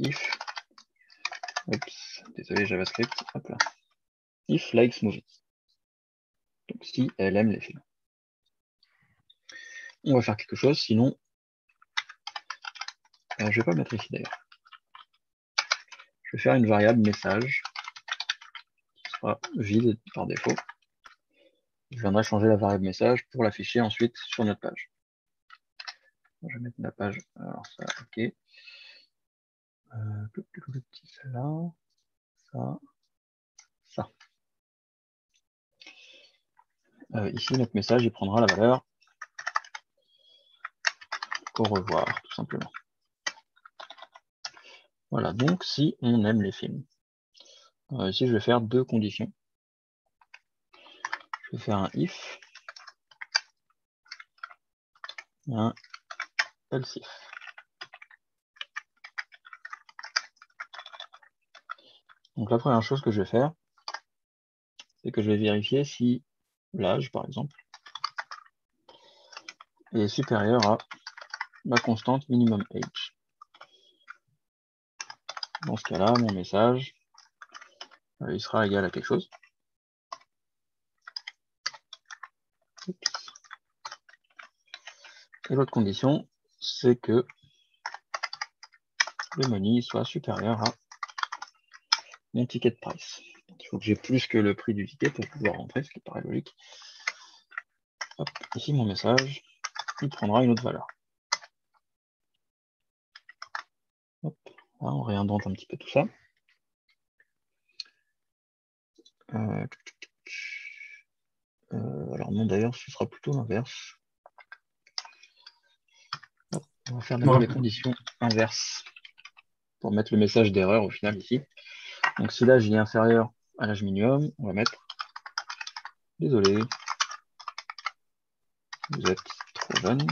if, oups, désolé JavaScript, hop là, if likes movies. Donc si elle aime les films. On va faire quelque chose, sinon, je ne vais pas le mettre ici d'ailleurs. Je vais faire une variable message qui sera vide par défaut. Je viendrai changer la variable message pour l'afficher ensuite sur notre page. Je vais mettre la page, alors ça, ok. Ça là, ça. Ici, notre message, il prendra la valeur au revoir, tout simplement. Voilà, donc si on aime les films. Ici, je vais faire deux conditions. Je vais faire un if et un else if. Donc la première chose que je vais faire, c'est que je vais vérifier si l'âge, par exemple, est supérieur à ma constante minimum age. Dans ce cas-là, mon message, il sera égal à quelque chose. Et l'autre condition, c'est que le money soit supérieur à mon ticket price. Donc, il faut que j'ai plus que le prix du ticket pour pouvoir rentrer, ce qui paraît logique. Hop, ici, mon message, il prendra une autre valeur. Hop, là, on réindente un petit peu tout ça. Alors non, d'ailleurs, ce sera plutôt l'inverse. On va faire d'abord les conditions inverses pour mettre le message d'erreur au final ici. Donc si l'âge est inférieur à l'âge minimum, on va mettre désolé, vous êtes trop jeune.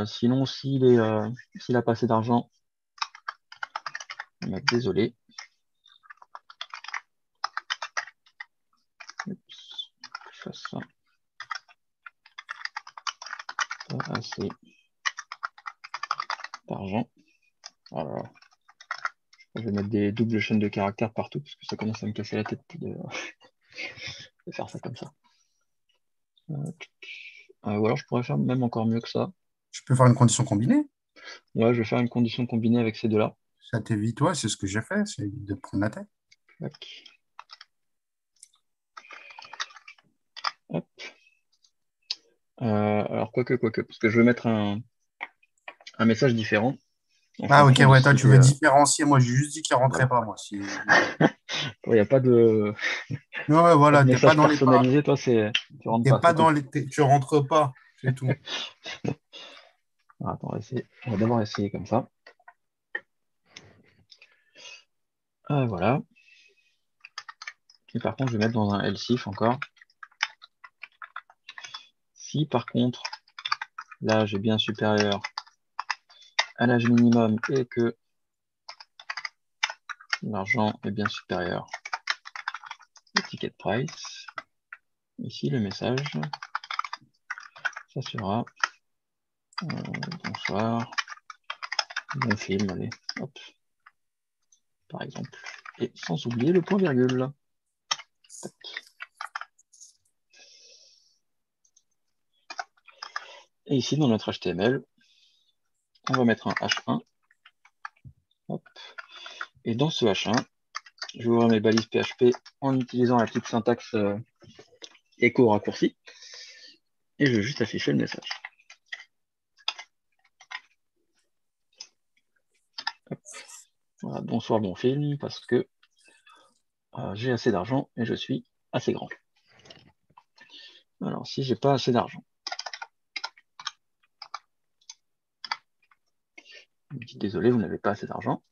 Sinon, s'il a pas assez d'argent, on va mettre désolé. Oups, je fasse ça. Pas assez d'argent. Alors, je vais mettre des doubles chaînes de caractères partout parce que ça commence à me casser la tête de faire ça comme ça. Ou alors je pourrais faire même encore mieux que ça. Je peux faire une condition combinée. Ouais, je vais faire une condition combinée avec ces deux-là. Ça t'évite, ouais, c'est ce que j'ai fait, c'est de prendre la tête. Hop. Alors, quoique, parce que je vais mettre un message différent en Ah, ok, fonction de ouais, toi, si... tu veux différencier. Moi, j'ai juste dit qu'il ne rentrait voilà. pas, moi. Si... Il n'y a pas de, Non, ouais, pas de voilà, t'es pas message dans les pas. personnalisé, toi, tu rentres pas, c'est tout. Tu rentres pas, c'est tout. Alors, attends, on va d'abord essayer comme ça. Voilà. Et par contre, je vais mettre dans un else if encore. Si par contre, l'âge est bien supérieur à l'âge minimum et que l'argent est bien supérieur au ticket price, ici le message, ça sera bonsoir, bon film, allez, hop, par exemple. Et sans oublier le point virgule. Hop. Et ici, dans notre HTML, on va mettre un H1. Hop. Et dans ce H1, je vais ouvrir mes balises PHP en utilisant la petite syntaxe écho raccourci. Et je vais juste afficher le message. Hop. Voilà, bonsoir, bon film, parce que j'ai assez d'argent et je suis assez grand. Alors, si j'ai pas assez d'argent, je me dis désolé, vous n'avez pas assez d'argent.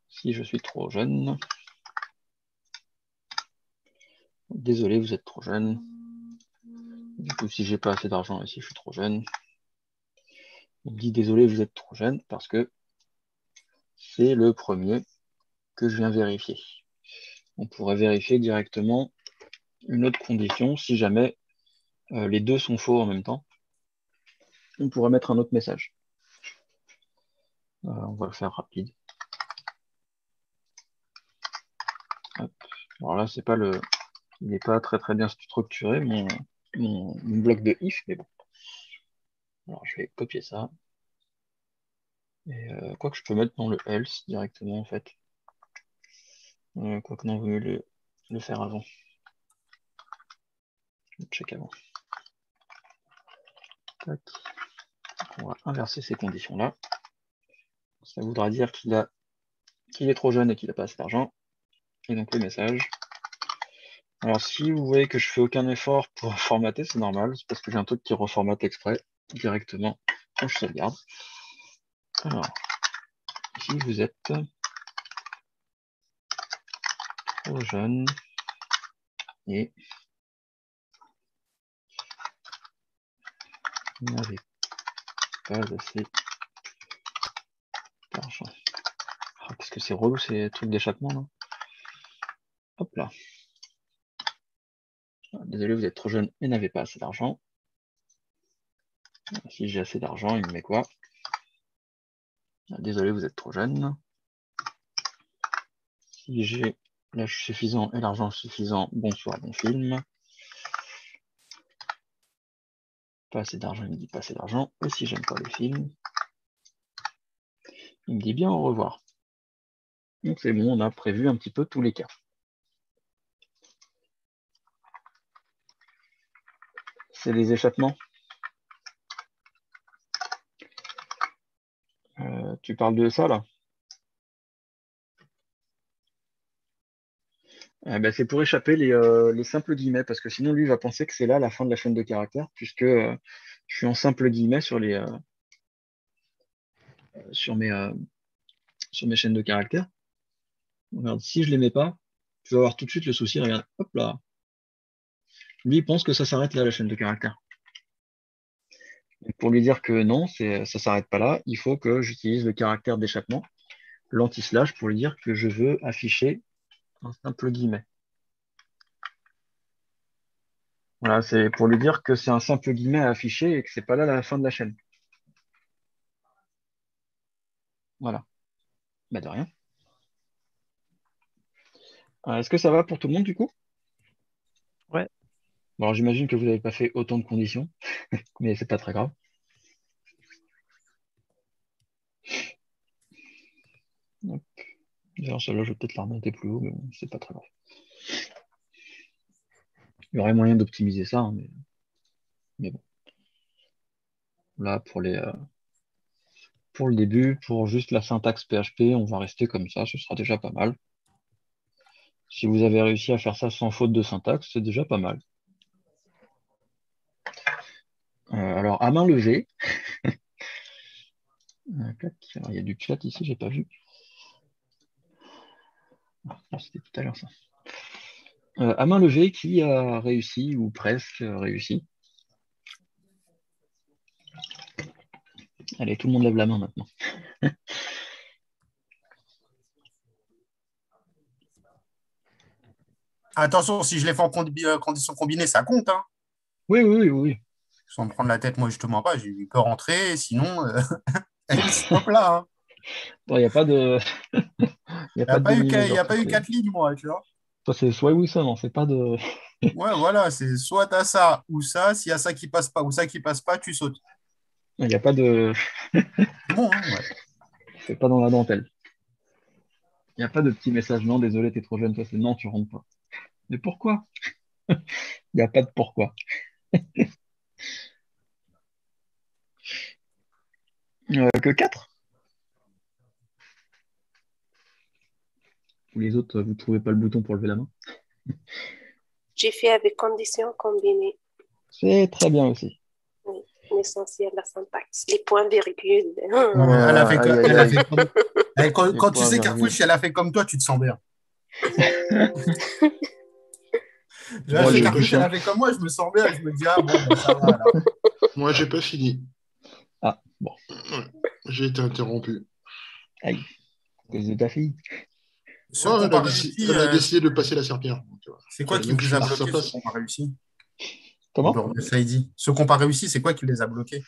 Si je suis trop jeune, désolé, vous êtes trop jeune. Du coup, si j'ai pas assez d'argent et si je suis trop jeune, on me dit désolé, vous êtes trop jeune parce que c'est le premier que je viens vérifier. On pourrait vérifier directement une autre condition si jamais les deux sont faux en même temps. On pourrait mettre un autre message. On va le faire rapide. Hop. Alors là, c'est pas le... il n'est pas très très bien structuré, mon bloc de if, mais bon. Alors je vais copier ça. Et quoi que je peux mettre dans le else directement en fait. Quoi que non, vaut mieux le faire avant. Le check avant. Tac. On va inverser ces conditions-là. Ça voudra dire qu'il est trop jeune et qu'il n'a pas assez d'argent. Et donc le message. Alors si vous voyez que je fais aucun effort pour formater, c'est normal. C'est parce que j'ai un truc qui reformate exprès directement quand je sauvegarde. Alors, si vous êtes trop jeune et vous n'avez pas assez d'argent. Ah, qu'est-ce que c'est relou ces trucs d'échappement là. Hop là. Désolé, vous êtes trop jeune et n'avez pas assez d'argent. Si j'ai assez d'argent, il me met quoi? Désolé, vous êtes trop jeune. Si j'ai l'âge suffisant et l'argent suffisant, bonsoir, bon film. Pas assez d'argent, il me dit pas assez d'argent. Et si j'aime pas les films, il me dit bien au revoir. Donc c'est bon, on a prévu un petit peu tous les cas. C'est les échappements. Tu parles de ça là? C'est pour échapper les simples guillemets, parce que sinon lui va penser que c'est là la fin de la chaîne de caractères, puisque je suis en simple guillemets sur sur mes chaînes de caractères. Regarde, si je les mets pas, tu vas avoir tout de suite le souci, regarde, hop là. Lui il pense que ça s'arrête là la chaîne de caractères. Donc, pour lui dire que non, ça s'arrête pas là, il faut que j'utilise le caractère d'échappement, l'anti-slash, pour lui dire que je veux afficher un simple guillemet. Voilà, c'est pour lui dire que c'est un simple guillemet à afficher et que c'est pas là la fin de la chaîne. Voilà. Bah de rien. Est-ce que ça va pour tout le monde du coup? Ouais. Bon, alors j'imagine que vous n'avez pas fait autant de conditions, mais c'est pas très grave. Hop. D'ailleurs, celle-là, je vais peut-être la remonter plus haut, mais bon, c'est pas très grave. Il y aurait moyen d'optimiser ça, hein, mais bon. Là, pour le début, pour juste la syntaxe PHP, on va rester comme ça, ce sera déjà pas mal. Si vous avez réussi à faire ça sans faute de syntaxe, c'est déjà pas mal. Alors, à main levée, alors, il y a du chat ici, j'ai pas vu. Ah, c'était tout à l'heure ça. À main levée, qui a réussi ou presque réussi? Allez, tout le monde lève la main maintenant. Attention, si je les fais en conditions combinées, ça compte. Hein. Oui, oui, oui, oui. Sans me prendre la tête, moi, justement pas. J'ai peur rentrer, sinon, stop là. Hein. Bon, il n'y a pas de. Il n'y a Il n'y a pas de pas eu, demi-mesure. y a pas eu 4 lignes, moi, tu vois. Ça, c'est soit oui, soit non. C'est pas de. Ouais, voilà, c'est soit t'as ça ou ça. S'il y a ça qui passe pas ou ça qui passe pas, tu sautes. Il n'y a pas de. C'est bon, hein, ouais. C'est pas dans la dentelle. Il n'y a pas de petit message. Non, désolé, t'es trop jeune. Toi, c'est non, tu rentres pas. Mais pourquoi? Il n'y a pas de pourquoi. Que 4? Ou les autres, vous trouvez pas le bouton pour lever la main? J'ai fait avec conditions combinées. C'est très bien aussi. Oui, l'essentiel, la syntaxe, les points virgules. Ouais, elle a fait, Aïe, aïe, elle a aïe. fait comme... Les quand tu points sais, virgules. Cartouche, si elle a fait comme toi, tu te sens bien. J'ai Bon, fait allez, j'ai pas Cartouche, elle fini. a fait comme moi, je me sens bien. Je me dis, ah bon, bah, ça va alors. Moi, j'ai pas fini. Ah, bon. Ouais. J'ai été interrompu. Aïe. À cause de ta fille. Ceux Ouais, qui n'ont pas réussi, elle a décidé de passer la serpillère. Donc, c'est quoi qui même que je vous a finisse à sa bloqué, ceux place. qui n'ont pas réussi? En Comment? dehors de Saïdi. Ceux qui n'ont pas réussi, c'est quoi qui les a bloqués?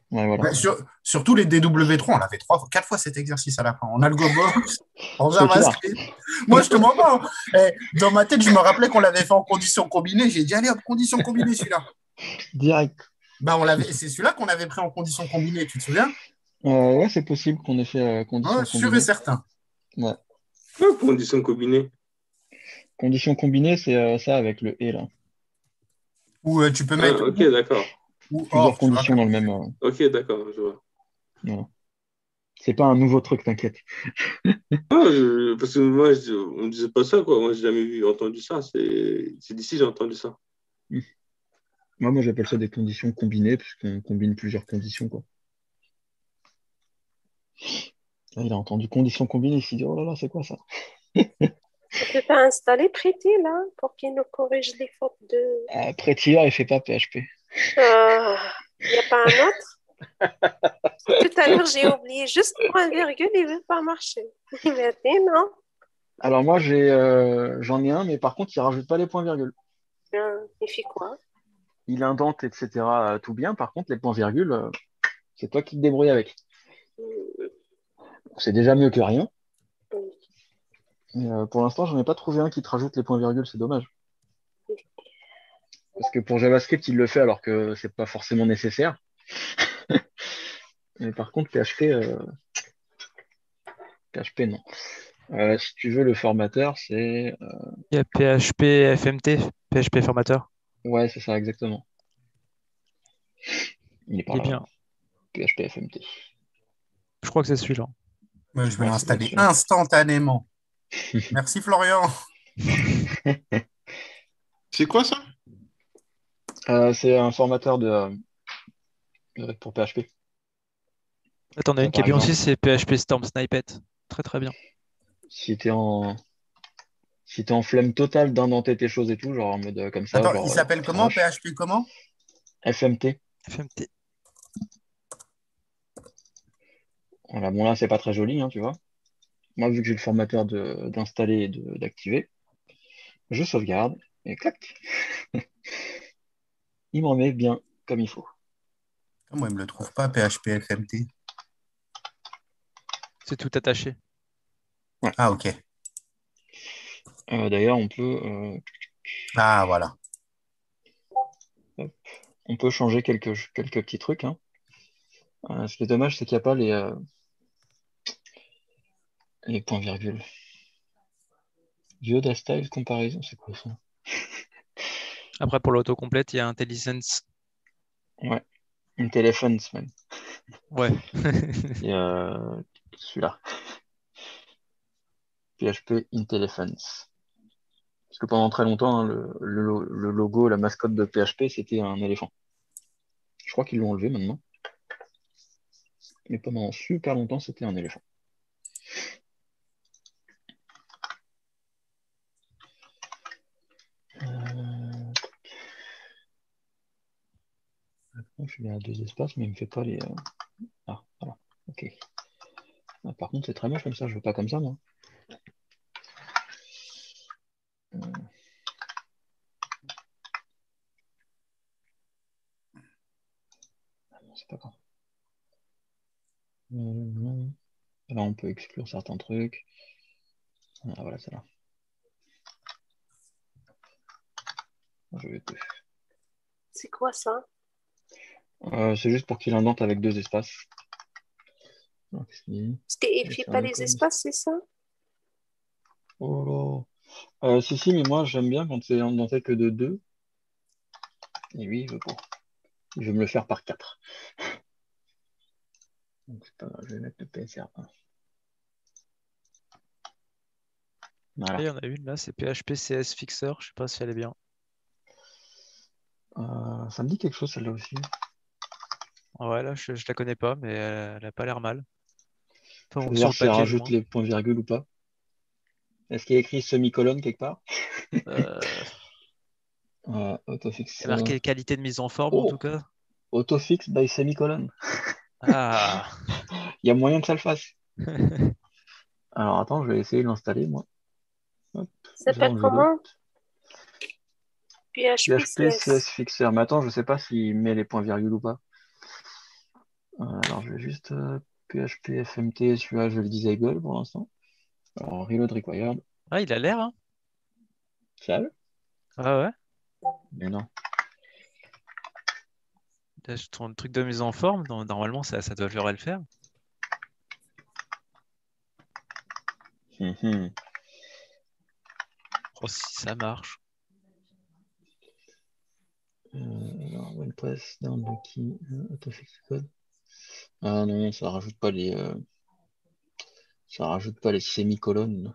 Ouais, voilà. Ouais, surtout les DW3, on l'avait 4 fois cet exercice à la fin. En AlgoBox, en Toi qui l'as. JavaScript. Moi, je te mens pas, hein. Dans ma tête, je me rappelais qu'on l'avait fait en conditions combinées. J'ai dit, allez, hop, conditions combinées, celui-là. Direct. C'est celui-là qu'on avait pris en conditions combinées, tu te souviens? Ouais, c'est possible qu'on ait fait Ouais, conditions sûr et combinées. certain. Ouais. Conditions combinées. Conditions combinées, c'est ça avec le et là. Ou tu peux Ah, mettre ok, d'accord. ou Plusieurs or, tu vois, conditions comme dans le on même. fait. Ok, d'accord, je vois. Voilà. C'est pas un nouveau truc, t'inquiète. Ah, parce que moi, on ne disait pas ça, quoi. Moi, j'ai jamais entendu ça. C'est d'ici, j'ai entendu ça. Moi, j'appelle ça des conditions combinées, puisqu'on combine plusieurs conditions, quoi. Là, il a entendu conditions combinées, il s'est dit, oh là là, c'est quoi ça? On peut pas installer Pretty là pour qu'il nous corrige les fautes de. Pretty il fait pas PHP. Il n'y a pas un autre? Tout à l'heure, j'ai oublié juste point virgule, il ne veut pas marcher. Il m'a dit non. Alors moi, j'en ai un, mais par contre, il rajoute pas les points-virgules. Il fait quoi? Il indente, etc. Tout bien. Par contre, les points-virgules, c'est toi qui te débrouilles avec. C'est déjà mieux que rien. Mais pour l'instant, j'en ai pas trouvé un qui te rajoute les points-virgules, c'est dommage. Parce que pour JavaScript, il le fait alors que c'est pas forcément nécessaire. Mais par contre, PHP non. Si tu veux, le formateur, c'est. Il y a PHP FMT, PHP formateur. Ouais, c'est ça, exactement. Il est par Il est là, bien. PHP FMT. Je crois que c'est celui-là. Ouais, je vais Ouais, l'installer c'est celui-là. instantanément. Merci, Florian. C'est quoi ça? C'est un formateur pour PHP. Là, t'en as une qui est Par bien exemple, aussi, c'est PHP Storm Snippet. Très très bien. si t'es en flemme totale d'indenter tes choses et tout, genre en mode comme ça, Attends, il genre s'appelle comment? crash, PHP comment? FMT. FMT. Voilà, bon là, c'est pas très joli, hein, tu vois. Moi, vu que j'ai le formateur d'installer et d'activer, je sauvegarde et clac, il me remet bien comme il faut. Moi, il me le trouve pas, PHP FMT. C'est tout attaché. Ah, ok. D'ailleurs, on peut, Ah, voilà. on peut changer quelques petits trucs, hein. Ce qui est dommage, c'est qu'il n'y a pas les points-virgules. Yoda Style Comparison, c'est quoi ça? Après, pour l'autocomplète, il y a IntelliSense. Ouais, une téléphone même. Ouais. Et celui-là, PHP IntelliFans. Parce que pendant très longtemps, hein, le logo, la mascotte de PHP, c'était un éléphant. Je crois qu'ils l'ont enlevé maintenant. Mais pendant super longtemps, c'était un éléphant. Je vais à deux espaces, mais il me fait pas les. Ah, voilà. Ok. Ah, par contre, c'est très moche comme ça. Je veux pas comme ça, moi. Ah, non, c'est pas grave. Là, on peut exclure certains trucs. Ah, voilà, c'est là. Je vais plus. C'est quoi ça? C'est juste pour qu'il indente avec deux espaces. Alors, qu'est-ce qu'il dit? Il ne fait pas les espaces, c'est ça? Oh là. Si, mais moi, j'aime bien quand c'est indenté que de deux. Et lui, il veut pas. Il veut me le faire par 4. Donc, c'est pas grave, je vais mettre le PSR1. Voilà. Il y en a une là, c'est PHP CS Fixer. Je sais pas si elle est bien. Ça me dit quelque chose, celle-là aussi. Ouais, là, je la connais pas, mais elle a pas l'air mal. Je Enfin, vais sur voir le si elle papier, du rajoute moins. les points-virgules ou pas. Est-ce qu'il y a écrit semi-colonne quelque part? Euh, Autofix. C'est marqué qualité de mise en forme, en Oh! tout cas. Autofix by semi-colonne. Ah. Il y a moyen que ça le fasse. Alors attends, je vais essayer de l'installer, moi. Hop, Ça je vais s'appelle enlever l'autre. comment? PHP PHP CS. CS Fixer. Mais attends, je sais pas s'il met les points-virgules ou pas. Alors, je vais juste PHP FMT, celui-là, je le disable pour l'instant. Alors, reload required. Ah, il a l'air, hein? Sérieux? Ah ouais. Mais non. Là, je trouve le truc de mise en forme. Normalement, ça devrait le faire. Mhm. Oh, si ça marche. Alors, WordPress, down the key, autofix code. Ah non, ça rajoute pas les semi-colonnes.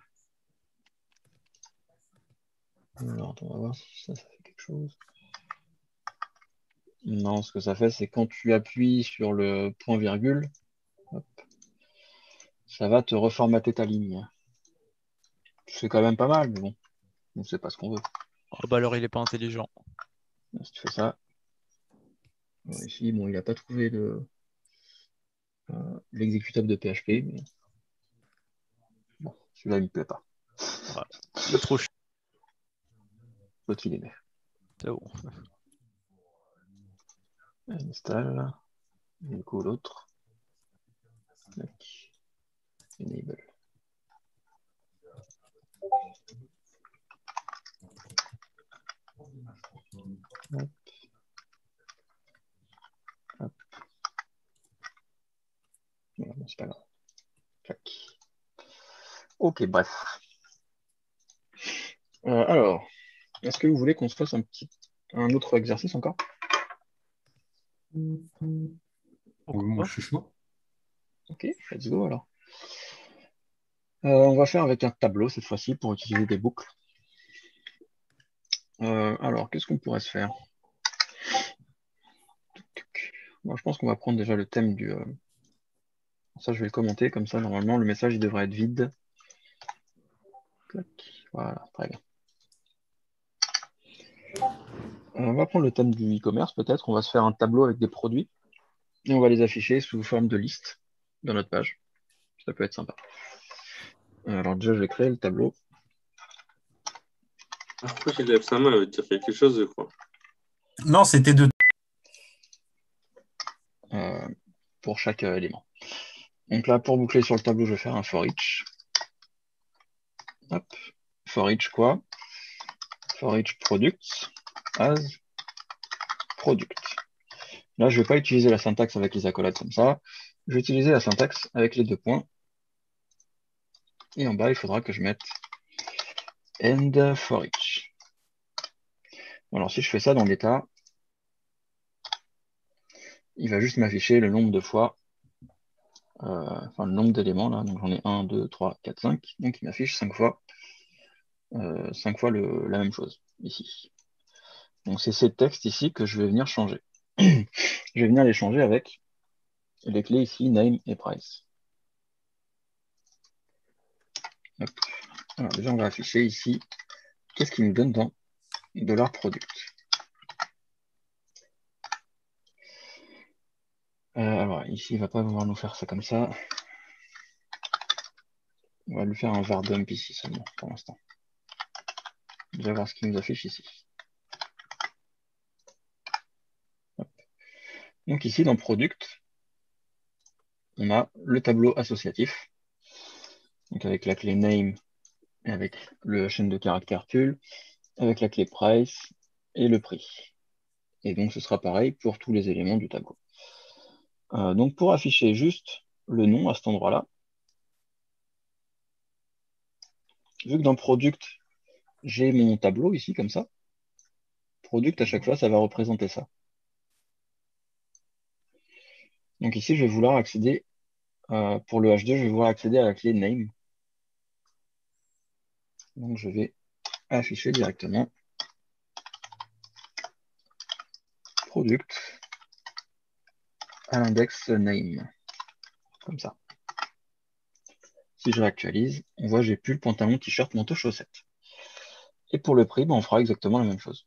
Alors, on va voir si ça fait quelque chose. Non, ce que ça fait, c'est quand tu appuies sur le point virgule, hop, ça va te reformater ta ligne. C'est quand même pas mal, mais bon, on sait pas ce qu'on veut. Oh, bah alors, il est pas intelligent. Si tu fais ça, ici, bon, il n'a pas trouvé l'exécutable de PHP, mais bon, celui-là, il me plaît pas. Ouais. Il est trop cher. L'autre, il aimait. C'est bon. Install, et du coup, l'autre. Enable. Hop. Hop. Voilà, bon, c'est pas grave. Clac. Ok, bref. Alors, est-ce que vous voulez qu'on se fasse un autre exercice encore? Oui, Pourquoi moi, pas? je suis chaud. Ok, let's go alors. On va faire avec un tableau cette fois-ci pour utiliser des boucles. Alors, qu'est-ce qu'on pourrait se faire? Moi, je pense qu'on va prendre déjà le thème du... Ça, je vais le commenter, comme ça, normalement, le message, il devrait être vide. Clac. Voilà, très bien. On va prendre le thème du e-commerce, peut-être. On va se faire un tableau avec des produits et on va les afficher sous forme de liste dans notre page. Ça peut être sympa. Alors déjà, je vais créer le tableau. Pourquoi il lève sa main? Elle veut dire quelque chose, je crois. Non, c'était de. Pour chaque élément. Donc là, pour boucler sur le tableau, je vais faire un for each. Hop. For each quoi? For each products as product. Là, je ne vais pas utiliser la syntaxe avec les accolades comme ça. Je vais utiliser la syntaxe avec les deux points. Et en bas, il faudra que je mette end for each. Alors, si je fais ça dans l'état, il va juste m'afficher le nombre de fois, enfin le nombre d'éléments là. Donc j'en ai 1, 2, 3, 4, 5. Donc il m'affiche 5 fois, 5 fois la même chose ici. Donc c'est ces textes ici que je vais venir changer. Je vais venir les changer avec les clés ici, name et price. Hop. Alors déjà, on va afficher ici qu'est-ce qu'il nous donne dans $product. Alors ici, il va pas pouvoir nous faire ça comme ça. On va lui faire un var dump ici seulement pour l'instant. On va voir ce qu'il nous affiche ici. Hop. Donc ici, dans product, on a le tableau associatif. Donc avec la clé name et avec le chaîne de caractères tulle, avec la clé price et le prix. Et donc ce sera pareil pour tous les éléments du tableau. Donc pour afficher juste le nom à cet endroit-là, vu que dans product, j'ai mon tableau ici comme ça, product à chaque fois, ça va représenter ça. Donc ici, je vais vouloir accéder, pour le H2, je vais vouloir accéder à la clé name. Donc je vais afficher directement product à l'index name, comme ça. Si je réactualise, on voit j'ai plus le pantalon, t-shirt, manteau, chaussette. Et pour le prix, ben, on fera exactement la même chose.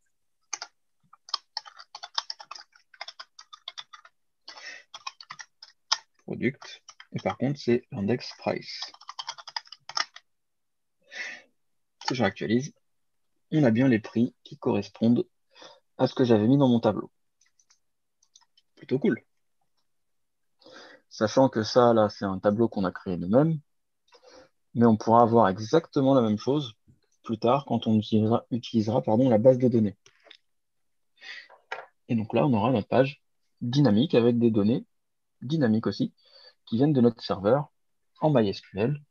Product, et par contre, c'est l'index price. Si je réactualise, on a bien les prix qui correspondent à ce que j'avais mis dans mon tableau. Plutôt cool. Sachant que ça, là, c'est un tableau qu'on a créé nous-mêmes, mais on pourra avoir exactement la même chose plus tard quand on utilisera la base de données. Et donc là, on aura notre page dynamique avec des données dynamiques aussi, qui viennent de notre serveur en MySQL,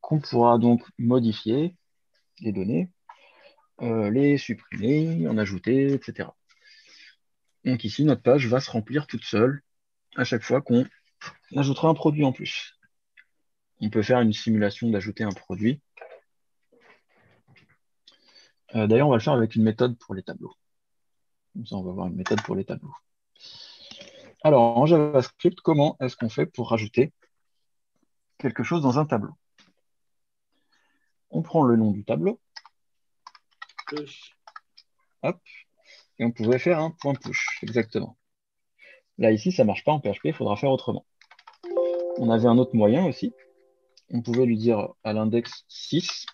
qu'on pourra donc modifier les données, les supprimer, en ajouter, etc. Donc ici, notre page va se remplir toute seule à chaque fois qu'on ajoutera un produit en plus. On peut faire une simulation d'ajouter un produit. D'ailleurs, on va le faire avec une méthode pour les tableaux. Comme ça, on va voir une méthode pour les tableaux. Alors, en JavaScript, comment est-ce qu'on fait pour rajouter quelque chose dans un tableau? On prend le nom du tableau, hop, et on pourrait faire un point push, exactement. Là, ici, ça ne marche pas en PHP, il faudra faire autrement. On avait un autre moyen aussi. On pouvait lui dire à l'index 6,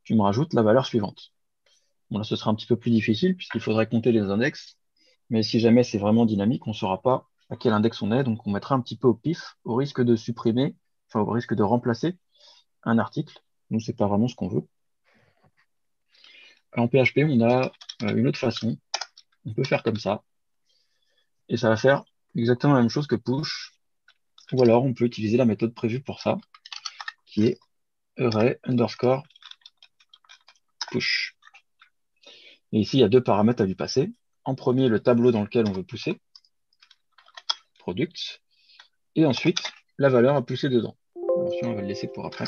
tu me rajoutes la valeur suivante. Bon, là, ce sera un petit peu plus difficile puisqu'il faudrait compter les index. Mais si jamais c'est vraiment dynamique, on ne saura pas à quel index on est. Donc, on mettra un petit peu au pif, au risque de supprimer, enfin, au risque de remplacer un article. Nous, ce n'est pas vraiment ce qu'on veut. En PHP, on a une autre façon. On peut faire comme ça. Et ça va faire exactement la même chose que push. Ou alors, on peut utiliser la méthode prévue pour ça, qui est array underscore push. Et ici, il y a deux paramètres à lui passer. En premier, le tableau dans lequel on veut pousser, product, et ensuite, la valeur à pousser dedans. Alors, on va le laisser pour après.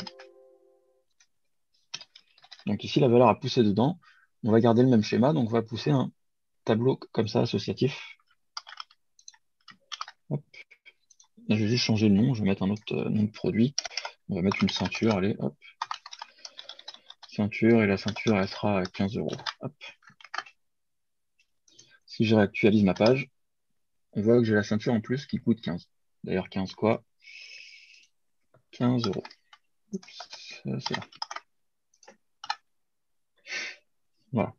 Donc ici, la valeur à pousser dedans, on va garder le même schéma, donc on va pousser un tableau comme ça, associatif. Hop. Là, je vais juste changer le nom, je vais mettre un autre nom de produit. On va mettre une ceinture, allez, hop. Ceinture, et la ceinture, elle sera à 15 €. Hop. Si je réactualise ma page, on voit que j'ai la ceinture en plus qui coûte 15. D'ailleurs, 15 quoi? 15 €. Oups, c'est là. Voilà.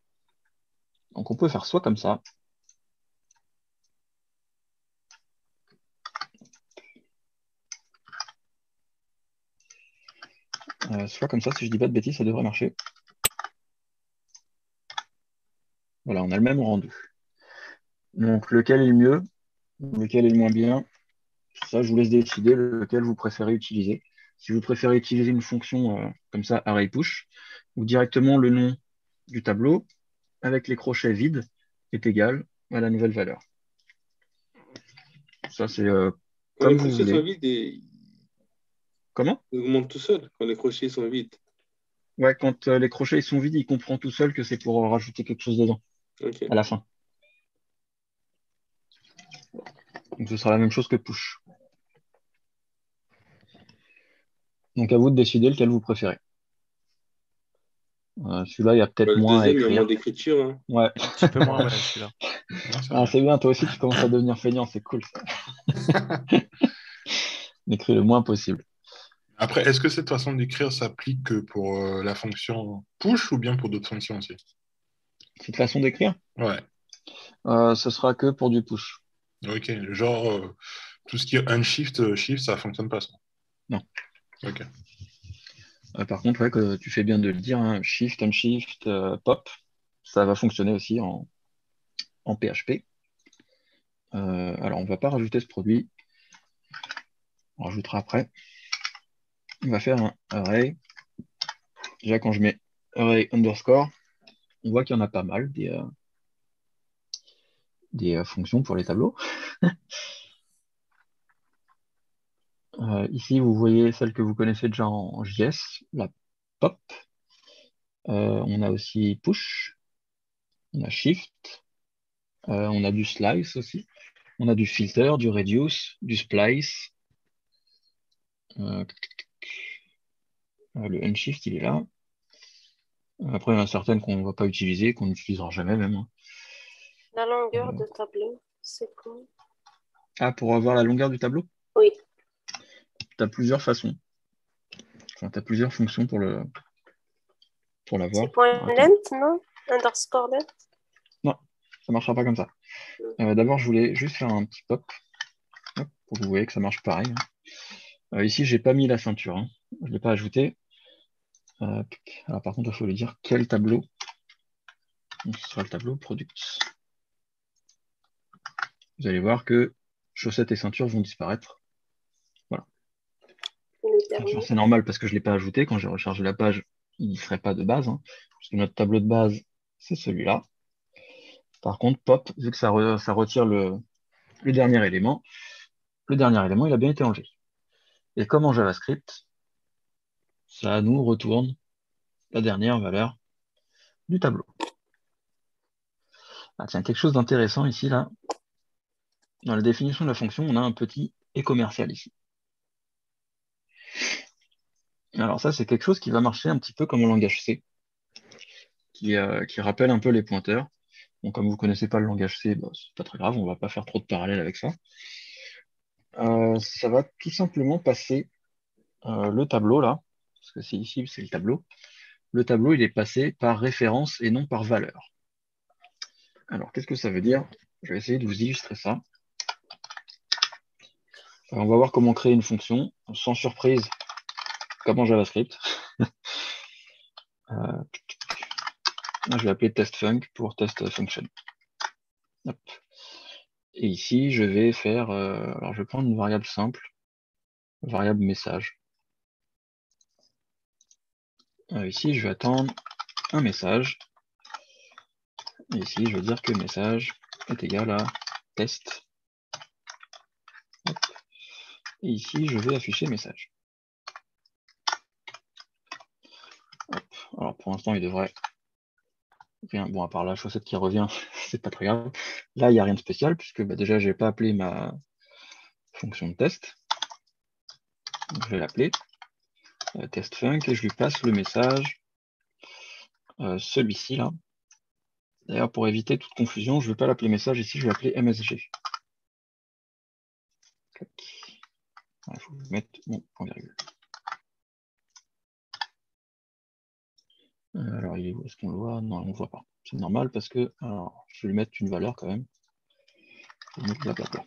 Donc on peut faire soit comme ça, soit comme ça, si je dis pas de bêtises, ça devrait marcher. Voilà, on a le même rendu. Donc lequel est le mieux, lequel est le moins bien, ça je vous laisse décider lequel vous préférez utiliser. Si vous préférez utiliser une fonction comme ça, array push, ou directement le nom du tableau avec les crochets vides est égal à la nouvelle valeur. Ça c'est Quand comme les vous crochets sont voulez. vides, Comment? ils augmentent tout seul quand les crochets sont vides. Ouais, quand les crochets ils sont vides, il comprend tout seul que c'est pour rajouter quelque chose dedans, Ok. à la fin. Donc ce sera la même chose que push. Donc à vous de décider lequel vous préférez. Celui-là, il y a peut-être Bah, le moins à deuxième, il y a moins écrire. d'écriture. Hein. Ouais. Un petit peu moins, ouais, celui-là. Non, c'est Ah, vrai. c'est bien, toi aussi tu commences à devenir feignant, c'est cool ça. Écris le moins possible. Après, est-ce que cette façon d'écrire s'applique que pour la fonction push ou bien pour d'autres fonctions aussi? Cette façon d'écrire, Ouais, ce sera que pour du push. ok. Genre, tout ce qui est unshift, shift, ça fonctionne pas ça. Non. Ok. Par contre, ouais, que tu fais bien de le dire, hein, shift, unshift, pop, ça va fonctionner aussi en PHP. Alors, on ne va pas rajouter ce produit. On rajoutera après. On va faire un array. Déjà, quand je mets array underscore, on voit qu'il y en a pas mal des fonctions pour les tableaux. Ici, vous voyez celle que vous connaissez déjà en JS, la pop. On a aussi push, on a shift, on a du slice aussi, on a du filter, du reduce, du splice. Le unshift, il est là. Après, il y en a certaines qu'on ne va pas utiliser, qu'on n'utilisera jamais même, hein. La longueur de tableau, c'est quoi? Ah, pour avoir la longueur du tableau, Oui. tu as plusieurs façons. Enfin, tu as plusieurs fonctions pour l'avoir. C'est point Alors, attends. length, non? Underscore length. Non, ça ne marchera pas comme ça. D'abord, je voulais juste faire un petit pop. Hop, pour que vous voyez que ça marche pareil. Ici, j'ai pas mis la ceinture, hein. Je ne l'ai pas ajouté. Alors par contre, il faut lui dire quel tableau. Donc, ce sera le tableau Products. Vous allez voir que chaussettes et ceintures vont disparaître. Voilà. C'est normal parce que je ne l'ai pas ajouté. Quand j'ai rechargé la page, il n'y serait pas de base, hein, parce que notre tableau de base, c'est celui-là. Par contre, pop, vu que ça retire le dernier élément, il a bien été enlevé. Et comme en JavaScript, ça nous retourne la dernière valeur du tableau. Ah, tiens, quelque chose d'intéressant ici, là. Dans la définition de la fonction, on a un petit et commercial ici. Alors ça, c'est quelque chose qui va marcher un petit peu comme en langage C, qui rappelle un peu les pointeurs. Donc, comme vous ne connaissez pas le langage C, bah, c'est pas très grave, on va pas faire trop de parallèles avec ça. Ça va tout simplement passer le tableau, là, parce que c'est ici, c'est le tableau. Le tableau, il est passé par référence et non par valeur. Alors, qu'est-ce que ça veut dire? Je vais essayer de vous illustrer ça. On va voir comment créer une fonction, sans surprise, comme en JavaScript. Je vais appeler testFunc pour testFunction. Hop. Et ici, je vais faire... alors, je vais prendre une variable simple, variable message. Ici, je vais attendre un message. Et ici, je vais dire que message est égal à test. Hop. Et ici, je vais afficher message. Hop. Alors, pour l'instant, il devrait rien. Bon, à part la chaussette qui revient, c'est pas très grave. Là, il n'y a rien de spécial, puisque bah, déjà, je n'ai pas appelé ma fonction de test. Donc, je vais l'appeler testFunc et je lui passe le message, celui-ci là. D'ailleurs, pour éviter toute confusion, je ne vais pas l'appeler message ici, je vais l'appeler MSG. Il faut mettre mon point virgule. Alors, est-ce qu'on le voit? Non, on ne le voit pas. C'est normal parce que, alors, je vais lui mettre une valeur quand même. Je vais mettre blablabla.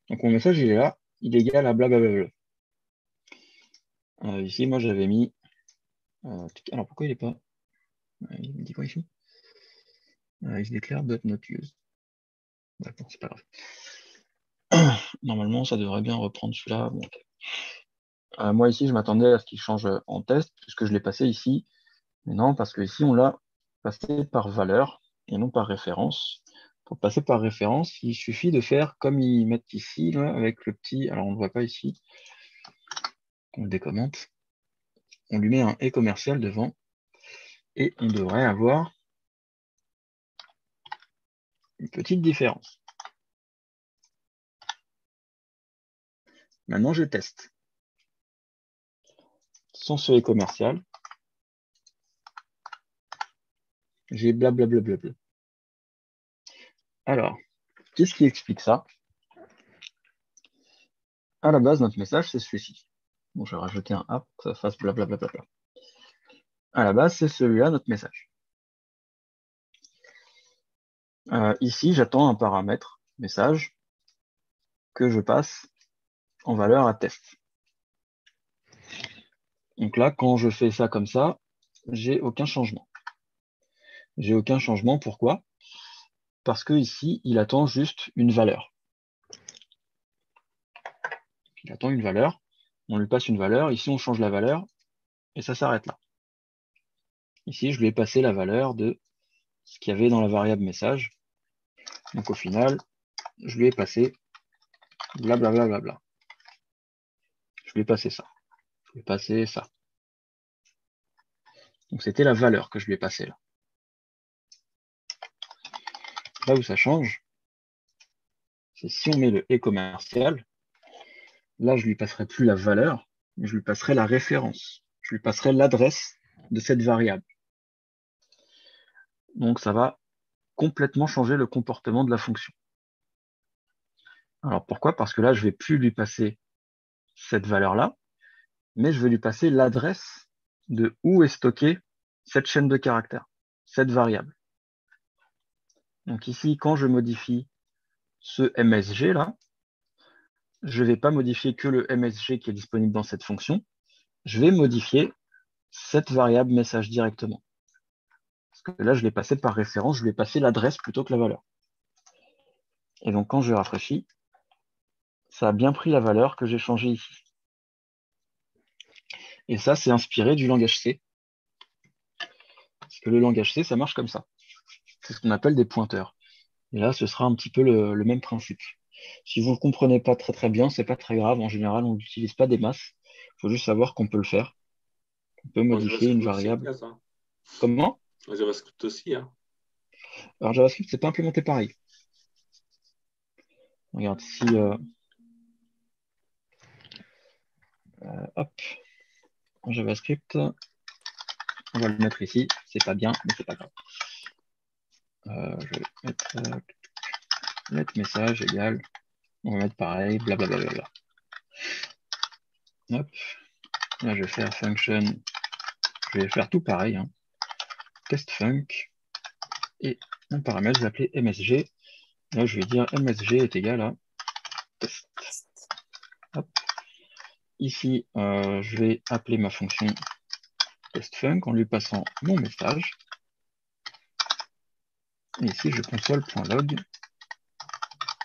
Donc, mon message, il est là. Il est égal à blablabla. Ici, moi, j'avais mis... alors, pourquoi il n'est pas... il me dit quoi ici? Il se déclare but not used. D'accord, c'est pas grave. Normalement, ça devrait bien reprendre celui-là. Bon, okay. Moi, ici, je m'attendais à ce qu'il change en test, puisque je l'ai passé ici. Mais non, parce que ici, on l'a passé par valeur et non par référence. Pour passer par référence, il suffit de faire comme ils mettent ici, là, avec le petit... Alors, on ne le voit pas ici. On le décommente. On lui met un et commercial devant. Et on devrait avoir une petite différence. Maintenant, je teste. Sans ce et commercial, j'ai blablabla. Alors, qu'est-ce qui explique ça? À la base, notre message, c'est celui-ci. Bon, je vais rajouter un A pour que ça fasse blablabla. À la base, c'est celui-là, notre message. Ici, j'attends un paramètre message que je passe en valeur à test. Donc là, quand je fais ça comme ça, j'ai aucun changement. J'ai aucun changement, pourquoi? Parce que ici, il attend juste une valeur. Il attend une valeur, on lui passe une valeur, ici on change la valeur, et ça s'arrête là. Ici, je lui ai passé la valeur de ce qu'il y avait dans la variable message. Donc au final, je lui ai passé blablabla. Je lui ai passé ça. Je lui ai passé ça. Donc c'était la valeur que je lui ai passée là. Là où ça change, c'est si on met le et commercial, là je lui passerai plus la valeur, mais je lui passerai la référence. Je lui passerai l'adresse de cette variable. Donc ça va complètement changer le comportement de la fonction. Alors pourquoi? Parce que là, je ne vais plus lui passer cette valeur-là, mais je vais lui passer l'adresse de où est stockée cette chaîne de caractères, cette variable. Donc ici, quand je modifie ce MSG là, je ne vais pas modifier que le MSG qui est disponible dans cette fonction, je vais modifier cette variable message directement. Parce que là, je l'ai passé par référence, je lui ai passé l'adresse plutôt que la valeur. Et donc, quand je rafraîchis, ça a bien pris la valeur que j'ai changée ici. Et ça, c'est inspiré du langage C. Parce que le langage C, ça marche comme ça. C'est ce qu'on appelle des pointeurs. Et là, ce sera un petit peu le même principe. Si vous ne comprenez pas très bien, c'est pas très grave. En général, on n'utilise pas des masses. Il faut juste savoir qu'on peut le faire. On peut En modifier une JavaScript aussi, variable. il y a ça. Comment? En JavaScript aussi, hein. Alors, JavaScript, c'est pas implémenté pareil. Regarde, si hop, en JavaScript, on va le mettre ici. C'est pas bien, mais c'est pas grave. Je vais mettre let message égal. On va mettre pareil, blablabla. Hop. Là, je vais faire function. Je vais faire tout pareil. Hein. Test func. Et un paramètre, je vais appeler MSG. Là, je vais dire MSG est égal à test. Hop. Ici, je vais appeler ma fonction testfunc en lui passant mon message. Et ici, je console.log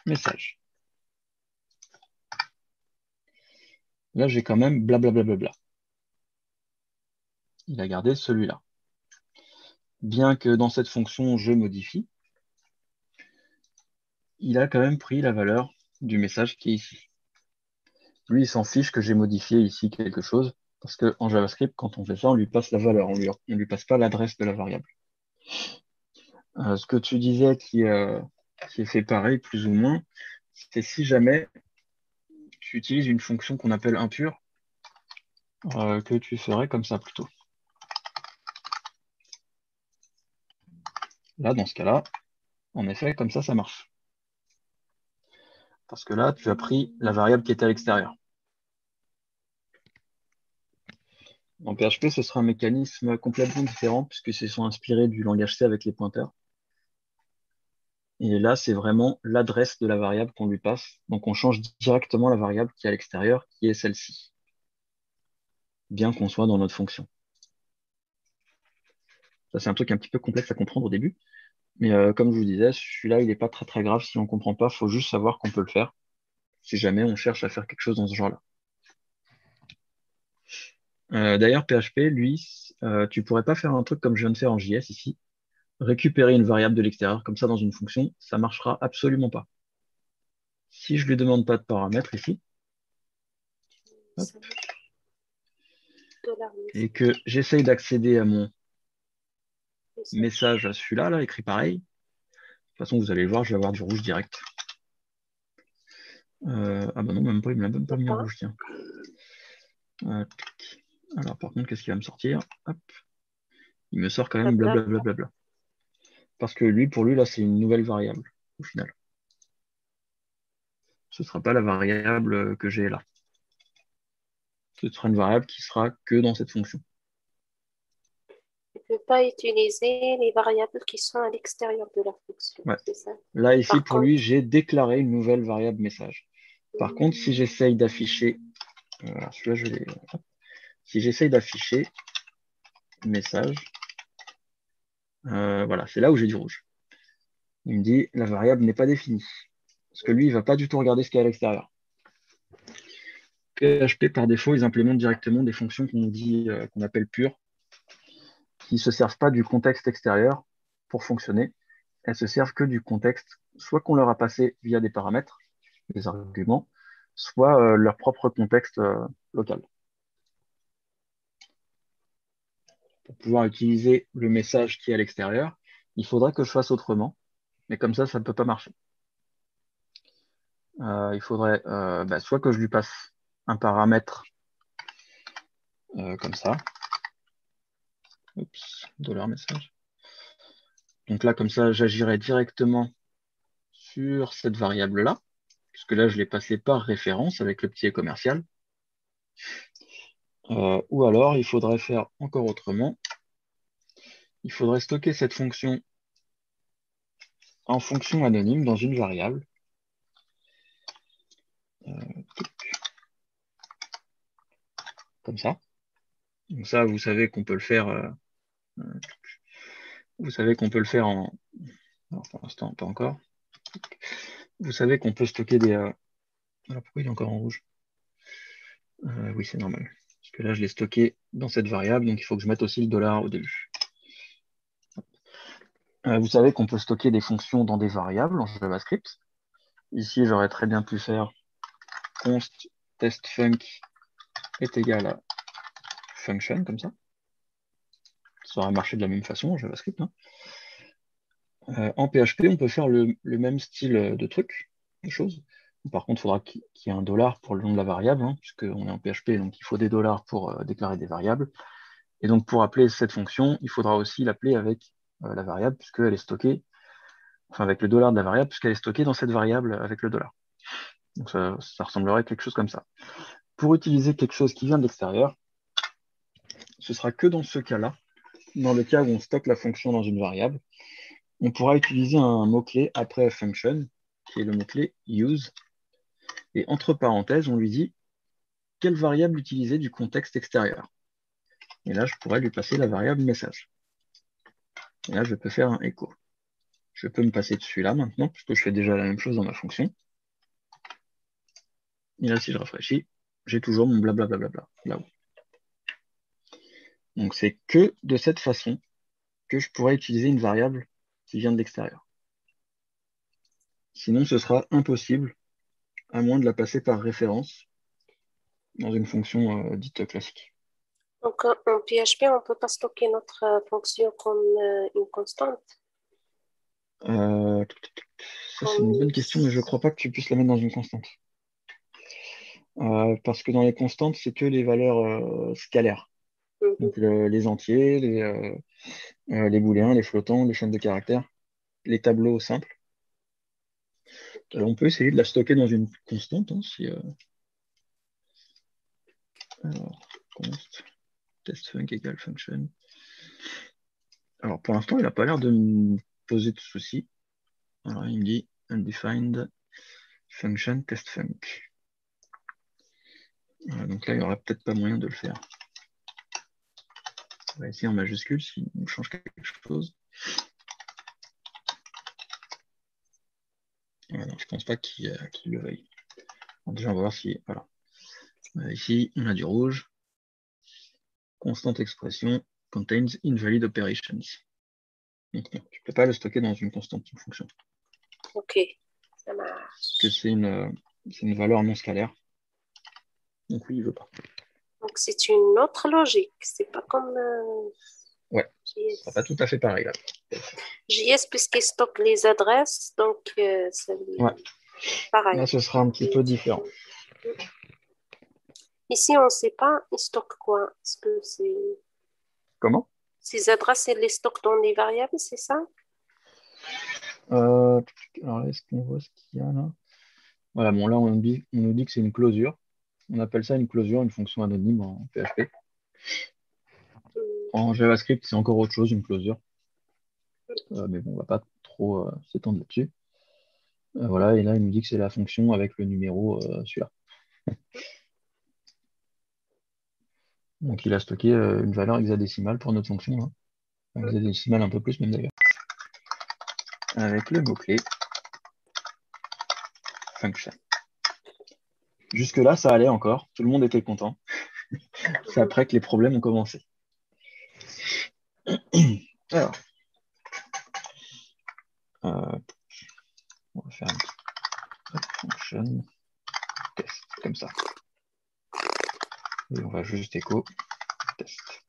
message. Là, j'ai quand même blablabla. Il a gardé celui-là. Bien que dans cette fonction, je modifie, il a quand même pris la valeur du message qui est ici. Lui, il s'en fiche que j'ai modifié ici quelque chose, parce qu'en JavaScript, quand on fait ça, on lui passe la valeur, on lui passe pas l'adresse de la variable. Ce que tu disais qui est fait pareil, plus ou moins, c'est si jamais tu utilises une fonction qu'on appelle impure, que tu ferais comme ça plutôt. Là, dans ce cas-là, en effet, comme ça marche. Parce que là, tu as pris la variable qui était à l'extérieur. En PHP, ce sera un mécanisme complètement différent puisque ce sont inspirés du langage C avec les pointeurs. Et là, c'est vraiment l'adresse de la variable qu'on lui passe. Donc, on change directement la variable qui est à l'extérieur, qui est celle-ci, bien qu'on soit dans notre fonction. Ça, c'est un truc un petit peu complexe à comprendre au début. Mais comme je vous disais, celui-là, il n'est pas très grave si on ne comprend pas. Il faut juste savoir qu'on peut le faire si jamais on cherche à faire quelque chose dans ce genre-là. D'ailleurs, PHP, lui, tu pourrais pas faire un truc comme je viens de faire en JS ici, récupérer une variable de l'extérieur comme ça dans une fonction, ça marchera absolument pas. Si je lui demande pas de paramètres ici, hop, et que j'essaye d'accéder à mon message à celui-là, là, écrit pareil, de toute façon, vous allez le voir, je vais avoir du rouge direct. Ah bah non, même pas, il me l'a même pas mis en rouge, tiens. Alors, par contre, qu'est-ce qu'il va me sortir? Hop. Il me sort quand même blablabla. Parce que lui, pour lui, là, c'est une nouvelle variable, au final. Ce ne sera pas la variable que j'ai là. Ce sera une variable qui sera que dans cette fonction. Tu ne peux pas utiliser les variables qui sont à l'extérieur de la fonction. Ouais. C'est ça. Là, ici, Par pour contre, lui, j'ai déclaré une nouvelle variable message. Par contre, si j'essaye d'afficher, celui-là, je l'ai. Si j'essaye d'afficher message, voilà, c'est là où j'ai du rouge. Il me dit la variable n'est pas définie. Parce que lui, il ne va pas du tout regarder ce qu'il y a à l'extérieur. PHP, par défaut, ils implémentent directement des fonctions qu'on dit, qu'on appelle pures, qui ne se servent pas du contexte extérieur pour fonctionner. Elles se servent que du contexte, soit qu'on leur a passé via des paramètres, des arguments, soit leur propre contexte local. Pour pouvoir utiliser le message qui est à l'extérieur, il faudra que je fasse autrement, mais comme ça ne peut pas marcher. Il faudrait soit que je lui passe un paramètre comme ça. Oups, $message. Donc là, comme ça, j'agirai directement sur cette variable-là, puisque là, je l'ai passé par référence avec le petit commercial. Ou alors, il faudrait faire encore autrement. Il faudrait stocker cette fonction en fonction anonyme dans une variable. Comme ça. Donc ça, vous savez qu'on peut le faire. Vous savez qu'on peut le faire en. Alors, pour l'instant, pas encore. Vous savez qu'on peut stocker des. Alors pourquoi il est encore en rouge? Oui, c'est normal. Parce que là, je l'ai stocké dans cette variable, donc il faut que je mette aussi le dollar au début. Vous savez qu'on peut stocker des fonctions dans des variables en JavaScript. Ici, j'aurais très bien pu faire const testfunc est égal à function, comme ça. Ça aurait marché de la même façon en JavaScript. Hein. En PHP, on peut faire le même style de truc, de choses. Par contre, il faudra qu'il y ait un dollar pour le nom de la variable, hein, puisqu'on est en PHP, donc il faut des dollars pour déclarer des variables. Et donc, pour appeler cette fonction, il faudra aussi l'appeler avec la variable, puisqu'elle est stockée, enfin avec le dollar de la variable, puisqu'elle est stockée dans cette variable avec le dollar. Donc, ça ressemblerait à quelque chose comme ça. Pour utiliser quelque chose qui vient de l'extérieur, ce sera que dans ce cas-là, dans le cas où on stocke la fonction dans une variable, on pourra utiliser un mot-clé après function, qui est le mot-clé use. Et entre parenthèses, on lui dit quelle variable utiliser du contexte extérieur. Et là, je pourrais lui passer la variable message. Et là, je peux faire un echo. Je peux me passer dessus là maintenant, puisque je fais déjà la même chose dans ma fonction. Et là, si je rafraîchis, j'ai toujours mon blablabla là-haut. Donc, c'est que de cette façon que je pourrais utiliser une variable qui vient de l'extérieur. Sinon, ce sera impossible, à moins de la passer par référence dans une fonction dite classique. Donc, en PHP, on ne peut pas stocker notre fonction comme une constante. Ça, c'est une bonne question, mais je ne crois pas que tu puisses la mettre dans une constante. Parce que dans les constantes, c'est que les valeurs scalaires. Donc les entiers, les booléens, les flottants, les chaînes de caractères, les tableaux simples. On peut essayer de la stocker dans une constante. Hein, si, alors, const, testfunc égale function. Alors pour l'instant, il n'a pas l'air de me poser de soucis. Alors il me dit undefined function testfunc. Donc là, il n'y aura peut-être pas moyen de le faire. On va essayer en majuscule si on change quelque chose. Voilà, je ne pense pas qu'il le veuille. Alors déjà, on va voir si. Voilà. Ici, on a du rouge. Constante expression contains invalid operations. Donc, non, tu ne peux pas le stocker dans une constante, une fonction. Ok, ça marche. Parce que c'est une valeur non scalaire. Donc oui, il ne veut pas. Donc, c'est une autre logique. C'est pas comme Ouais, JS. ce sera pas tout à fait pareil là. JS, puisqu'il stocke les adresses, donc c'est Ouais. pareil. Là, ce sera un petit peu différent. Ici, on ne sait pas, il stocke quoi? Est-ce que c'est... Comment? Ces adresses, il les stocke dans des variables, c'est ça? Alors, est-ce qu'on voit ce qu'il y a là? Voilà, bon, là, on nous dit que c'est une closure. On appelle ça une closure, une fonction anonyme en PHP. En JavaScript, c'est encore autre chose, une closure. Mais bon, on ne va pas trop s'étendre là-dessus. Voilà, et là, il nous dit que c'est la fonction avec le numéro, celui-là. Donc, il a stocké une valeur hexadécimale pour notre fonction. Hein. Enfin, hexadécimale un peu plus, même d'ailleurs. Avec le mot-clé function. Jusque-là, ça allait encore. Tout le monde était content. C'est après que les problèmes ont commencé. Alors, on va faire un petit function test, comme ça. Et on va juste écho test.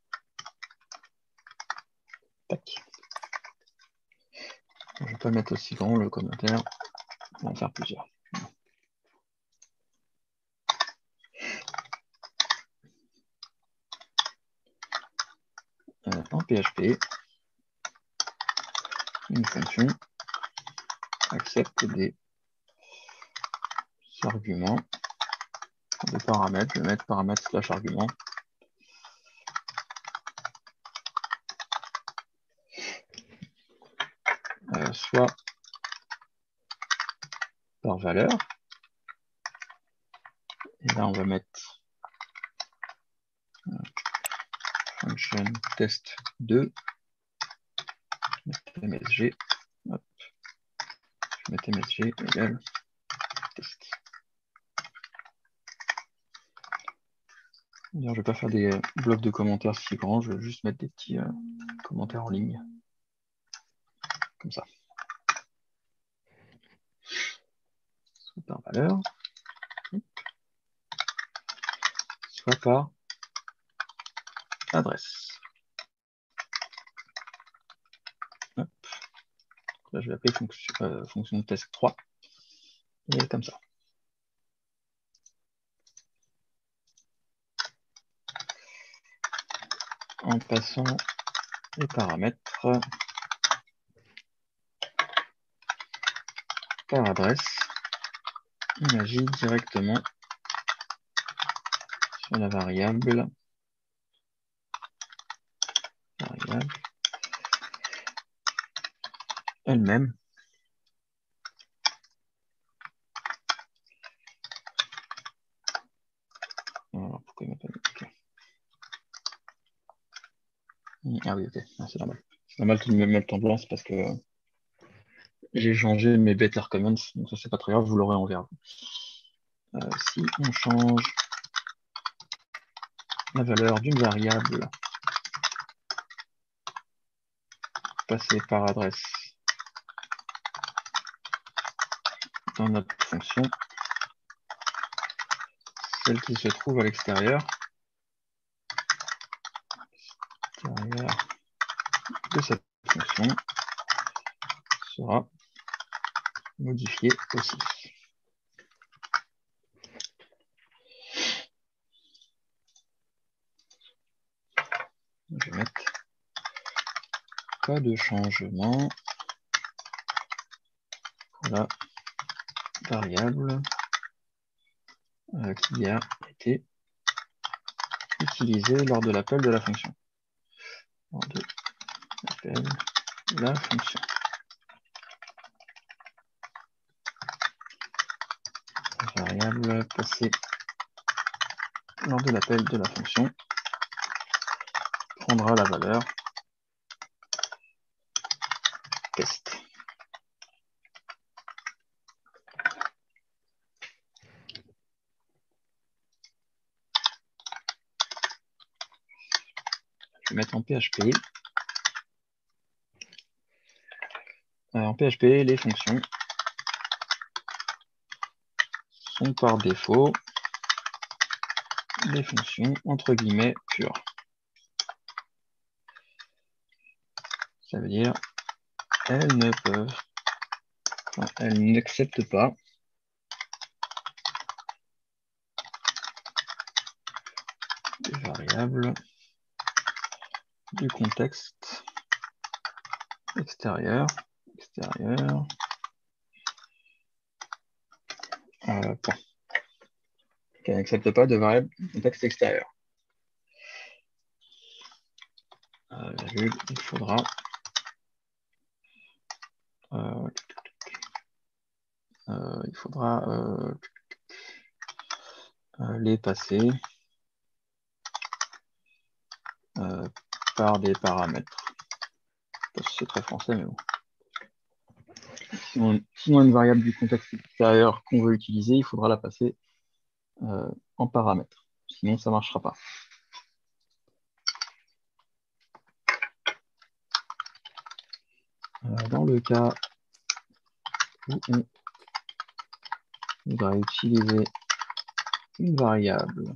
Tac. Je ne vais pas mettre aussi grand le commentaire. On va en faire plusieurs. En PHP, une fonction accepte des arguments, des paramètres. Je vais mettre paramètres slash argument. Soit par valeur. Et là, on va mettre function test2 msg. Hop. Je vais mettre msg égale test. Je ne vais pas faire des blocs de commentaires si grands, je vais juste mettre des petits commentaires en ligne. Comme ça. Soit par valeur, soit par adresse. Hop. Là, je vais appeler fonction test 3. Et comme ça. En passant les paramètres par adresse, on agit directement sur la variable elle-même. Alors, pourquoi il m'a pas mis OK. Ah oui, ok, c'est normal. C'est normal qu'il me mette en blanc, c'est parce que j'ai changé mes better comments, donc ça c'est pas très grave, vous l'aurez en vert. Si on change la valeur d'une variable passée par adresse dans notre fonction, celle qui se trouve à l'extérieur de cette fonction sera modifiée aussi. Je vais mettre pas de changement pour la variable qui a été utilisée lors de l'appel de la fonction. Lors de l'appel de la fonction. La variable passée lors de l'appel de la fonction prendra la valeur test. Je vais mettre en PHP. En PHP, les fonctions sont par défaut des fonctions entre guillemets pures. Ça veut dire elles ne peuvent, enfin, elles n'acceptent pas des variables du contexte extérieur, point. Qu'elle n'accepte pas de variable du contexte extérieur. Il faudra les passer par des paramètres. C'est très français, mais bon. Sinon, une variable du contexte extérieur qu'on veut utiliser, il faudra la passer en paramètres. Sinon, ça ne marchera pas. Dans le cas où on voudra utiliser une variable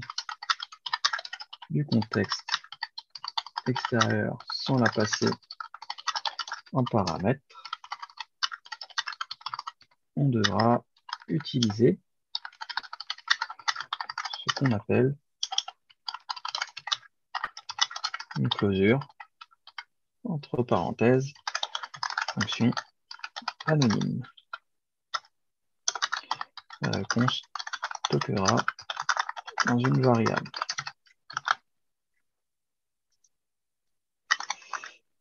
du contexte extérieur sans la passer en paramètres, on devra utiliser ce qu'on appelle une closure entre parenthèses fonction anonyme qu'on stockera dans une variable.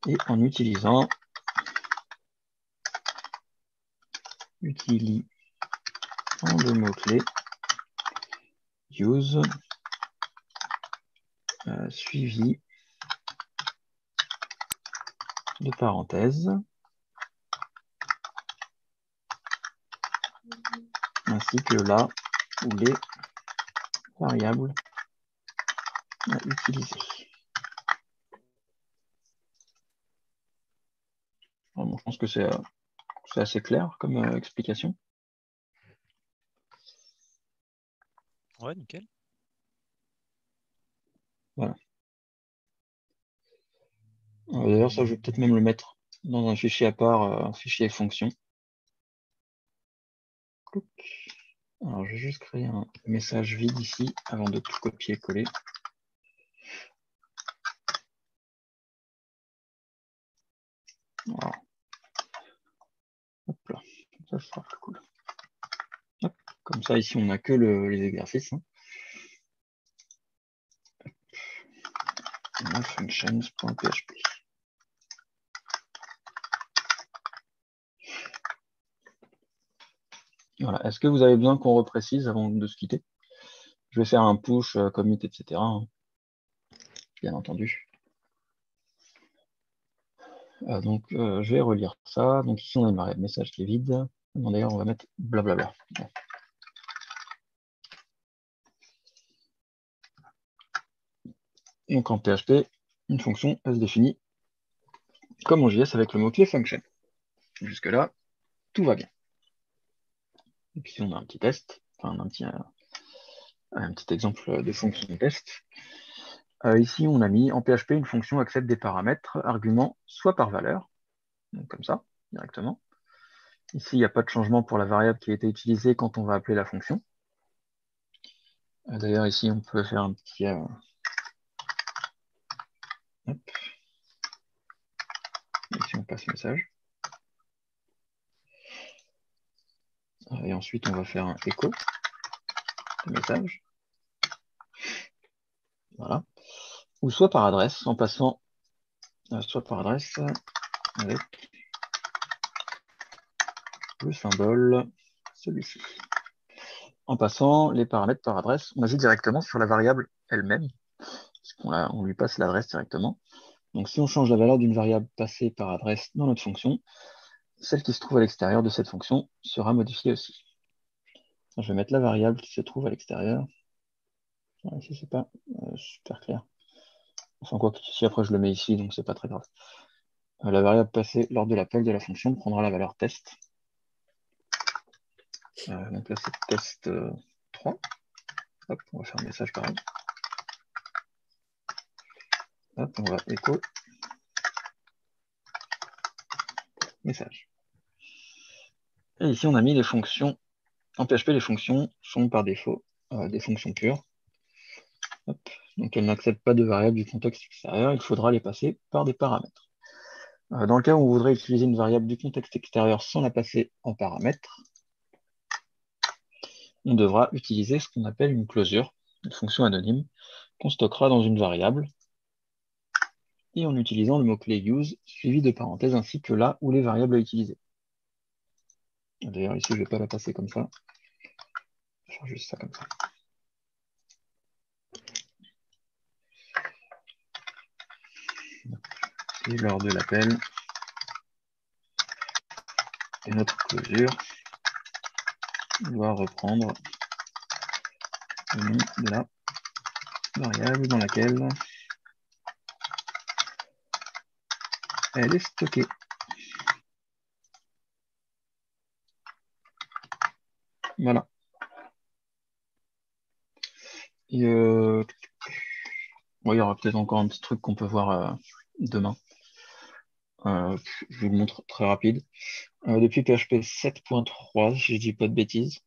Et en utilisant le mot-clé use suivi de parenthèses ainsi que là où les variables à utiliser. Bon, je pense que c'est assez clair comme explication. Ouais, nickel. Voilà. D'ailleurs, ça, je vais peut-être même le mettre dans un fichier à part, un fichier fonction. Alors, je vais juste créer un message vide ici avant de tout copier-coller. Voilà. Hop là, ça sera plus cool. Hop. Comme ça, ici, on n'a que les exercices. Hein. Functions.php. Voilà. Est-ce que vous avez besoin qu'on reprécise avant de se quitter? Je vais faire un push, commit, etc. Hein. Bien entendu. Donc, je vais relire ça. Donc, ici, on a une variable message qui est vide. Non, d'ailleurs, on va mettre blablabla. Bon. Donc, en PHP, une fonction, elle se définit comme en JS avec le mot-clé function. Jusque-là, tout va bien. Et puis, on a un petit test, enfin, un petit exemple de fonction test. Ici, on a mis en PHP, une fonction accepte des paramètres, arguments, soit par valeur, donc comme ça, directement. Ici, il n'y a pas de changement pour la variable qui a été utilisée quand on va appeler la fonction. D'ailleurs, ici, on peut faire un petit... Hop. Ici, on passe message. Et ensuite, on va faire un écho de message. Voilà. Ou soit par adresse, en passant soit par adresse avec le symbole, celui-ci. En passant les paramètres par adresse, on agit directement sur la variable elle-même, puisqu'on lui passe l'adresse directement. Donc si on change la valeur d'une variable passée par adresse dans notre fonction, celle qui se trouve à l'extérieur de cette fonction sera modifiée aussi. Je vais mettre la variable qui se trouve à l'extérieur. Ici, c'est pas super clair. Enfin, quoi que si après je le mets ici, donc c'est pas très grave. La variable passée lors de l'appel de la fonction prendra la valeur test. Donc là, c'est test 3. Hop, on va faire un message pareil. Hop, on va écho message. Et ici, on a mis les fonctions. En PHP, les fonctions sont par défaut des fonctions pures. Hop. Donc, elles n'acceptent pas de variables du contexte extérieur. Il faudra les passer par des paramètres. Dans le cas où on voudrait utiliser une variable du contexte extérieur sans la passer en paramètre, on devra utiliser ce qu'on appelle une closure, une fonction anonyme, qu'on stockera dans une variable, et en utilisant le mot-clé use suivi de parenthèses ainsi que là où les variables à utiliser. D'ailleurs, ici, je ne vais pas la passer comme ça. Je vais faire juste ça comme ça. Et lors de l'appel de notre closure, on doit reprendre le nom de la variable dans laquelle elle est stockée. Voilà. Et il y aura peut-être encore un petit truc qu'on peut voir demain. Je vous le montre très rapide. Depuis PHP 7.3, si je dis pas de bêtises,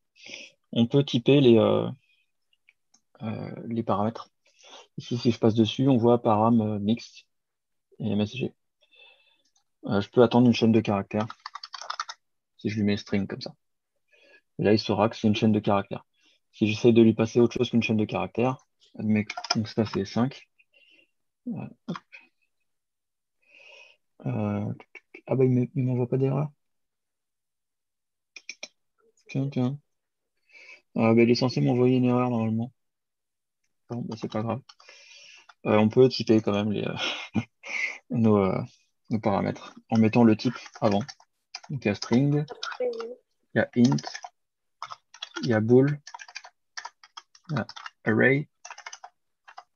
on peut typer les paramètres. Ici, si je passe dessus, on voit param mixte et MSG. Je peux attendre une chaîne de caractères si je lui mets string comme ça. Et là, il saura que c'est une chaîne de caractères. Si j'essaie de lui passer autre chose qu'une chaîne de caractères, donc ça c'est 5. Ah bah il m'envoie pas d'erreur. Tiens. Il est censé m'envoyer une erreur normalement. Bon, bah, c'est pas grave. On peut typer quand même nos, euh, nos paramètres en mettant le type avant. Donc il y a string, Après, il y a int, il y a bool, il y a array,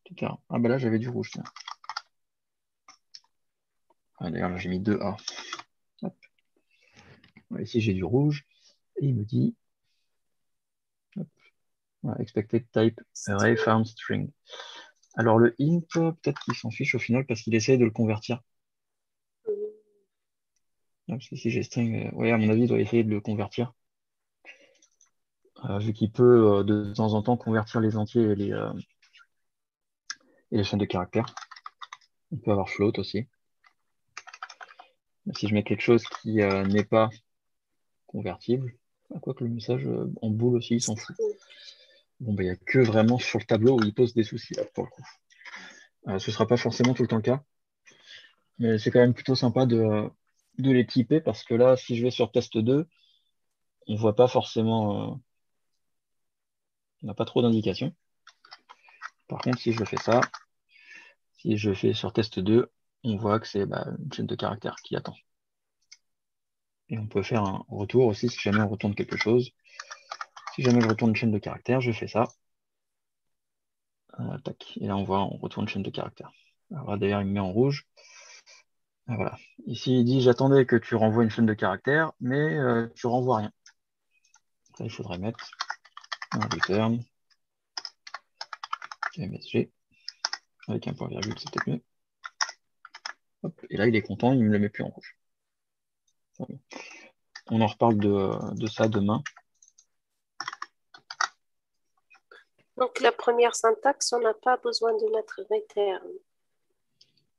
etc. Ah bah là j'avais du rouge. Tiens. Ah, d'ailleurs là j'ai mis 2A. Hop. Ouais, ici j'ai du rouge. Et il me dit hop, voilà, expected type array found string. Alors le int, peut-être qu'il s'en fiche au final parce qu'il essaye de le convertir. Parce que si j'ai string, ouais, à mon avis, il doit essayer de le convertir. Vu qu'il peut de temps en temps convertir les entiers et les chaînes de caractères. On peut avoir float aussi. Si je mets quelque chose qui n'est pas convertible, quoique le message en bool aussi, il s'en fout. Bon, il n'y a que vraiment sur le tableau où il pose des soucis, là, pour le coup. Ce ne sera pas forcément tout le temps le cas. Mais c'est quand même plutôt sympa de les typer parce que là, si je vais sur test 2, on ne voit pas forcément, on n'a pas trop d'indications. Par contre, si je fais ça, si je fais sur test 2, on voit que c'est une chaîne de caractères qui attend. Et on peut faire un retour aussi si jamais on retourne quelque chose. Si jamais je retourne une chaîne de caractères, je fais ça. Tac. Et là, on voit, on retourne une chaîne de caractères. Alors là, d'ailleurs, il me met en rouge. Voilà. Ici, il dit, j'attendais que tu renvoies une chaîne de caractères, mais tu renvoies rien. Là, il faudrait mettre un return MSG avec un point virgule, c'est peut-être mieux. Hop. Et là, il est content, il ne me le met plus en rouge. On en reparle de ça demain. donc, la première syntaxe, on n'a pas besoin de mettre return.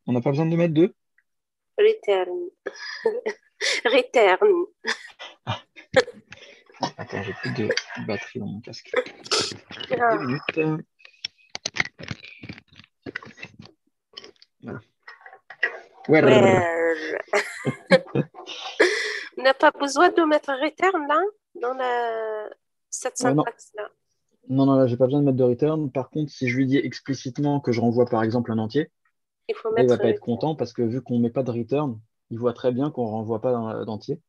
On n'a pas besoin de mettre deux. Return. Return. Attends, j'ai plus de batterie dans mon casque. Ah. 2 minutes. Voilà. Where? On n'a pas besoin de mettre return là, dans cette syntaxe-là. Non, là, j'ai pas besoin de mettre de return. Par contre, si je lui dis explicitement que je renvoie par exemple un entier, il faut là, il mettre va pas être content parce que vu qu'on ne met pas de return, il voit très bien qu'on ne renvoie pas d'entier.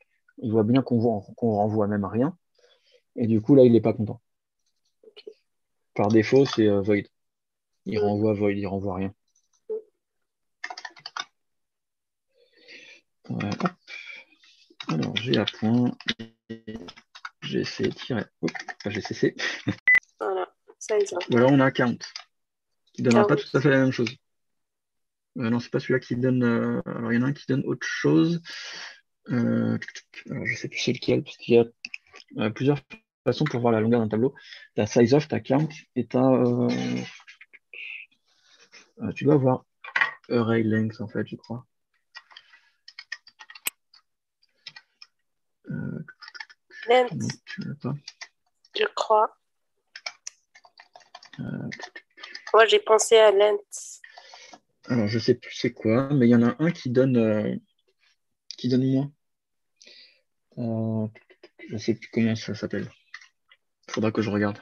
Il voit bien qu'on renvoie même rien. Et du coup, là, il n'est pas content. Okay. Par défaut, c'est void. Il renvoie void, il renvoie rien. Ouais, hop. Alors, j'ai à point. GCC. Voilà, ça y est. Ou alors on a count, qui ne donnera pas tout à fait la même chose. Non, c'est pas celui-là qui donne. Alors, il y en a un qui donne autre chose. Alors, je sais plus c'est lequel, parce qu'il y a plusieurs façons pour voir la longueur d'un tableau. Tu as size of, tu as count, et tu dois avoir array length, en fait, je crois. Length. Non, tu l'as pas. Je crois. Moi, j'ai pensé à length. Alors, je sais plus c'est quoi, mais il y en a un qui donne moins. Je sais plus comment ça s'appelle. Il faudra que je regarde.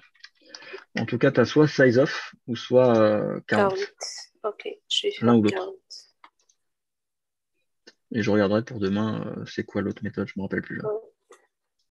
En tout cas, tu as soit size of ou soit count. Ok, je vais l'un faire ou l'autre. count. Et je regarderai pour demain, c'est quoi l'autre méthode, je ne me rappelle plus là. Ouais.